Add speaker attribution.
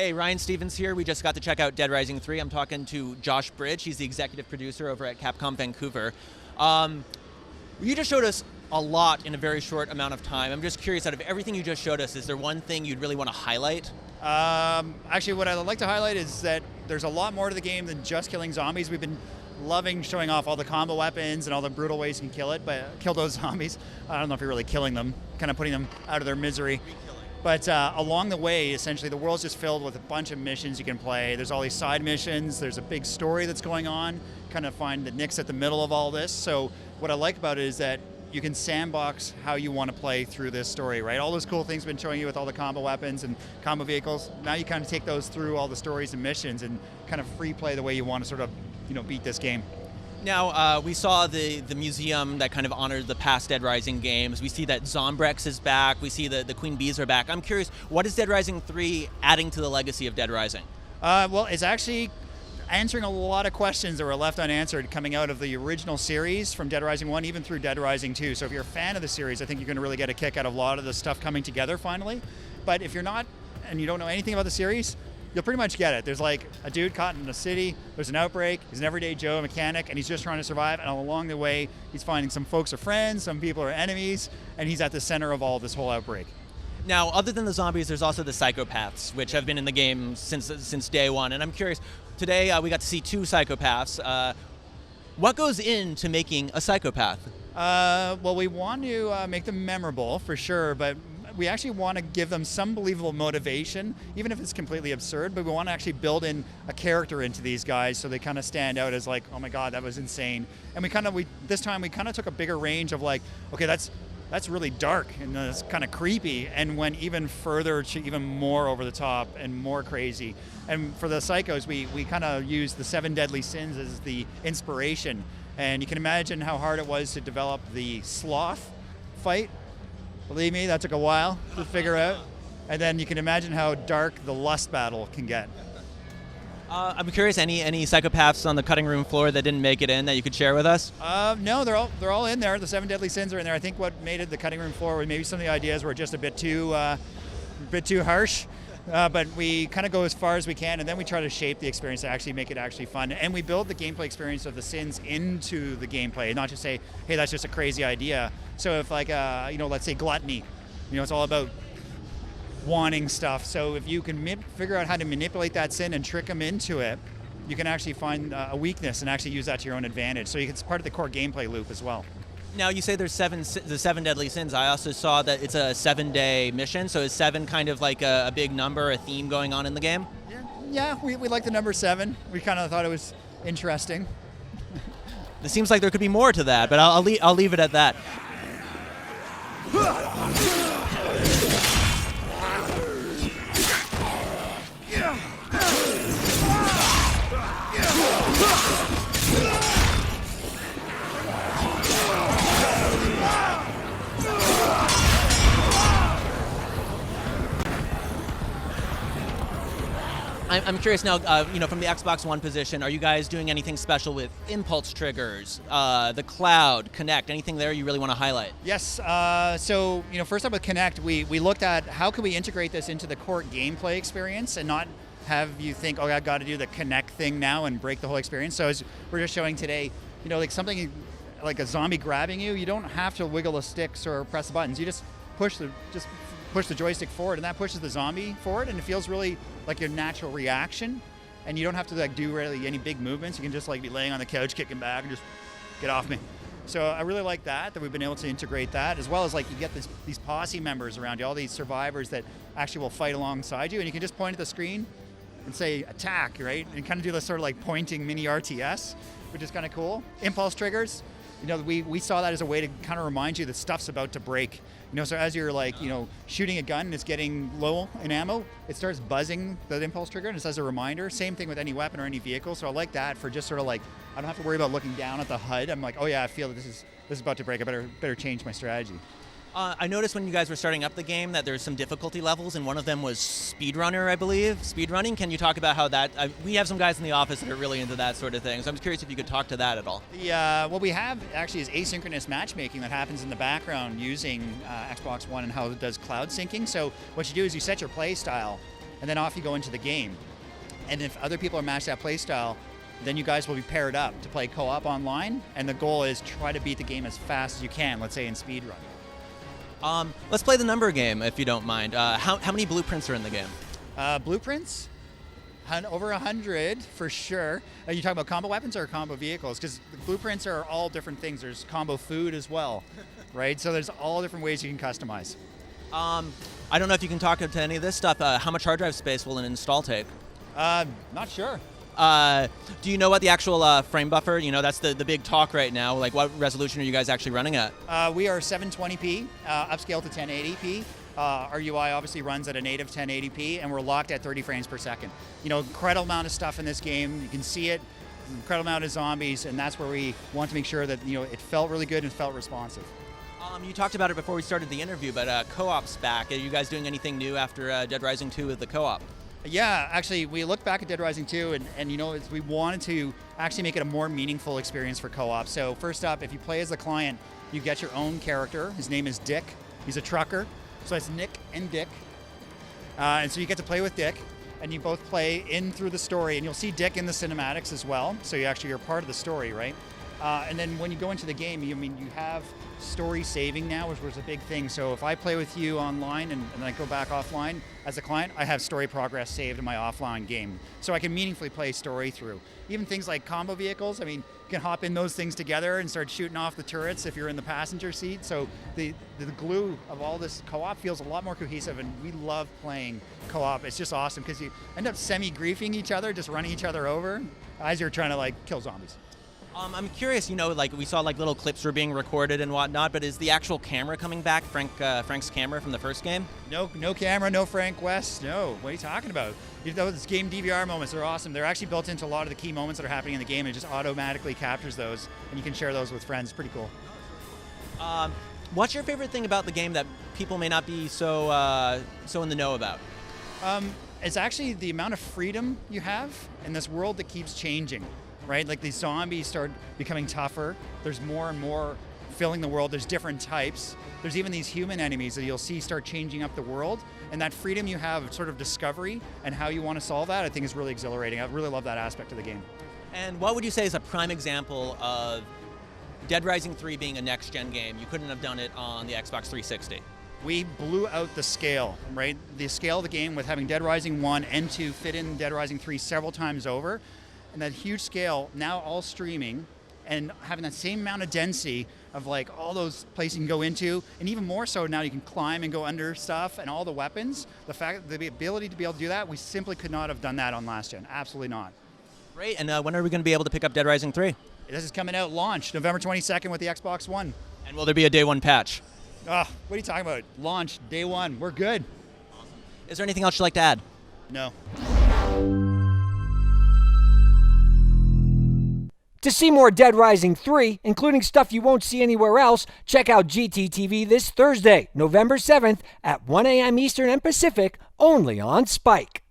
Speaker 1: Hey, Ryan Stevens here. We just got to check out Dead Rising 3. I'm talking to Josh Bridge. He's the executive producer over at Capcom Vancouver. You just showed us a lot in a very short amount of time. I'm just curious, out of everything you just showed us, is there one thing you'd really want to highlight?
Speaker 2: Actually, what I'd like to highlight is that there's a lot more to the game than just killing zombies. We've been loving showing off all the combo weapons and all the brutal ways you can kill those zombies. I don't know if you're really killing them, kind of putting them out of their misery. But along the way, essentially, the world's just filled with a bunch of missions you can play. There's all these side missions. There's a big story that's going on. Kind of find that Nick's at the middle of all this. So what I like about it is that you can sandbox how you want to play through this story, right? All those cool things we've been showing you with all the combo weapons and combo vehicles. Now you kind of take those through all the stories and missions and kind of free play the way you want to sort of, beat this game.
Speaker 1: Now, we saw the museum that kind of honored the past Dead Rising games. We see that Zombrex is back. We see the Queen Bees are back. I'm curious, what is Dead Rising 3 adding to the legacy of Dead Rising?
Speaker 2: Well, it's actually answering a lot of questions that were left unanswered coming out of the original series from Dead Rising 1, even through Dead Rising 2. So if you're a fan of the series, I think you're going to really get a kick out of a lot of the stuff coming together finally. But if you're not, and you don't know anything about the series, you'll pretty much get it. There's like a dude caught in a city, there's an outbreak, he's an everyday Joe mechanic, and he's just trying to survive, and along the way, he's finding some folks are friends, some people are enemies, and he's at the center of all this whole outbreak.
Speaker 1: Now, other than the zombies, there's also the Psychopaths, which have been in the game since day one, and I'm curious, today we got to see 2 Psychopaths. What goes into making a psychopath?
Speaker 2: Well, we want to make them memorable, for sure, but we actually want to give them some believable motivation, even if it's completely absurd, but we want to actually build in a character into these guys so they kind of stand out as like, oh my God, that was insane. And this time we kind of took a bigger range of like, okay, that's really dark and that's kind of creepy, and went even further to even more over the top and more crazy. And for the psychos, we kind of used the 7 deadly sins as the inspiration. And you can imagine how hard it was to develop the sloth fight. Believe me, that took a while to figure out. And then you can imagine how dark the lust battle can get.
Speaker 1: I'm curious, any psychopaths on the cutting room floor that didn't make it in that you could share with us?
Speaker 2: No, they're all in there. The 7 deadly sins are in there. I think what made it the cutting room floor was maybe some of the ideas were just a bit too harsh. But we kind of go as far as we can, and then we try to shape the experience to actually make it actually fun. And we build the gameplay experience of the sins into the gameplay, not just say, hey, that's just a crazy idea. So if like, let's say gluttony, it's all about wanting stuff. So if you can figure out how to manipulate that sin and trick them into it, you can actually find a weakness and actually use that to your own advantage. So it's part of the core gameplay loop as well.
Speaker 1: Now, you say there's the 7 deadly sins. I also saw that it's a 7-day mission, so is 7 kind of like a big number, a theme going on in the game?
Speaker 2: Yeah, we like the number 7. We kind of thought it was interesting.
Speaker 1: It seems like there could be more to that, but I'll leave it at that. I'm curious now, from the Xbox One position, are you guys doing anything special with impulse triggers, the cloud, Kinect, anything there you really want to highlight?
Speaker 2: Yes, so first up with Kinect, we looked at how can we integrate this into the core gameplay experience and not have you think, oh, I've got to do the Kinect thing now and break the whole experience. So as we're just showing today, like something like a zombie grabbing you, you don't have to wiggle the sticks or press the buttons. You just push the joystick forward, and that pushes the zombie forward, and it feels really like your natural reaction. And you don't have to like do really any big movements. You can just like be laying on the couch, kicking back, and just get off me. So I really like that we've been able to integrate that, as well as like you get these posse members around you, all these survivors that actually will fight alongside you, and you can just point at the screen and say attack, right? And kind of do this sort of like pointing mini RTS, which is kind of cool. Impulse triggers, we saw that as a way to kind of remind you that stuff's about to break. So as you're like, shooting a gun and it's getting low in ammo, it starts buzzing the impulse trigger, and it's as a reminder. Same thing with any weapon or any vehicle. So I like that for just sort of like, I don't have to worry about looking down at the HUD. I'm like, oh yeah, I feel that this is about to break. I better change my strategy.
Speaker 1: I noticed when you guys were starting up the game that there's some difficulty levels, and one of them was speedrunner, I believe. Speedrunning, can you talk about how that, we have some guys in the office that are really into that sort of thing, so I'm curious if you could talk to that at all.
Speaker 2: What we have actually is asynchronous matchmaking that happens in the background using Xbox One and how it does cloud syncing. So what you do is you set your play style, and then off you go into the game. And if other people are matched that play style, then you guys will be paired up to play co-op online, and the goal is try to beat the game as fast as you can, let's say in speedrun.
Speaker 1: Let's play the number game, if you don't mind. How many blueprints are in the game?
Speaker 2: Blueprints? Over 100 for sure. Are you talking about combo weapons or combo vehicles? Because the blueprints are all different things. There's combo food as well, right? So there's all different ways you can customize.
Speaker 1: I don't know if you can talk to any of this stuff. How much hard drive space will an install take?
Speaker 2: Not sure.
Speaker 1: Do you know what the actual frame buffer, that's the big talk right now, like what resolution are you guys actually running at?
Speaker 2: We are 720p, upscale to 1080p. Our UI obviously runs at a native 1080p, and we're locked at 30 frames per second. Incredible amount of stuff in this game. You can see it, incredible amount of zombies, and that's where we want to make sure that it felt really good and felt responsive.
Speaker 1: You talked about it before we started the interview, but co-op's back. Are you guys doing anything new after Dead Rising 2 with the co-op?
Speaker 2: Yeah, actually, we looked back at Dead Rising 2, and we wanted to actually make it a more meaningful experience for co-op. So first up, if you play as a client, you get your own character. His name is Dick. He's a trucker. So it's Nick and Dick. And so you get to play with Dick, and you both play in through the story, and you'll see Dick in the cinematics as well. So you're part of the story, right? And then when you go into the game, you have story saving now, which was a big thing. So if I play with you online and then I go back offline as a client, I have story progress saved in my offline game. So I can meaningfully play story through. Even things like combo vehicles, you can hop in those things together and start shooting off the turrets if you're in the passenger seat. So the glue of all this co-op feels a lot more cohesive, and we love playing co-op. It's just awesome because you end up semi-griefing each other, just running each other over as you're trying to kill zombies.
Speaker 1: I'm curious, we saw little clips were being recorded and whatnot, but is the actual camera coming back, Frank's camera from the first game?
Speaker 2: No camera, no Frank West, no. What are you talking about? Those game DVR moments are awesome. They're actually built into a lot of the key moments that are happening in the game. It just automatically captures those, and you can share those with friends. Pretty cool.
Speaker 1: What's your favorite thing about the game that people may not be so in the know about?
Speaker 2: It's actually the amount of freedom you have in this world that keeps changing. Right? These zombies start becoming tougher. There's more and more filling the world. There's different types. There's even these human enemies that you'll see start changing up the world. And that freedom you have, sort of discovery, and how you want to solve that, I think is really exhilarating. I really love that aspect of the game.
Speaker 1: And what would you say is a prime example of Dead Rising 3 being a next-gen game? You couldn't have done it on the Xbox 360.
Speaker 2: We blew out the scale, right? The scale of the game with having Dead Rising 1 and 2 fit in Dead Rising 3 several times over. And that huge scale, now all streaming, and having that same amount of density of all those places you can go into, and even more so now you can climb and go under stuff, and all the weapons. The ability to be able to do that, we simply could not have done that on last gen. Absolutely not.
Speaker 1: Great. And when are we going to be able to pick up Dead Rising 3?
Speaker 2: This is coming out launch November 22nd with the Xbox One.
Speaker 1: And will there be a day one patch?
Speaker 2: What are you talking about? Launch day one. We're good.
Speaker 1: Awesome. Is there anything else you'd like to add?
Speaker 2: No.
Speaker 3: To see more Dead Rising 3, including stuff you won't see anywhere else, check out GTTV this Thursday, November 7th at 1 a.m. Eastern and Pacific, only on Spike.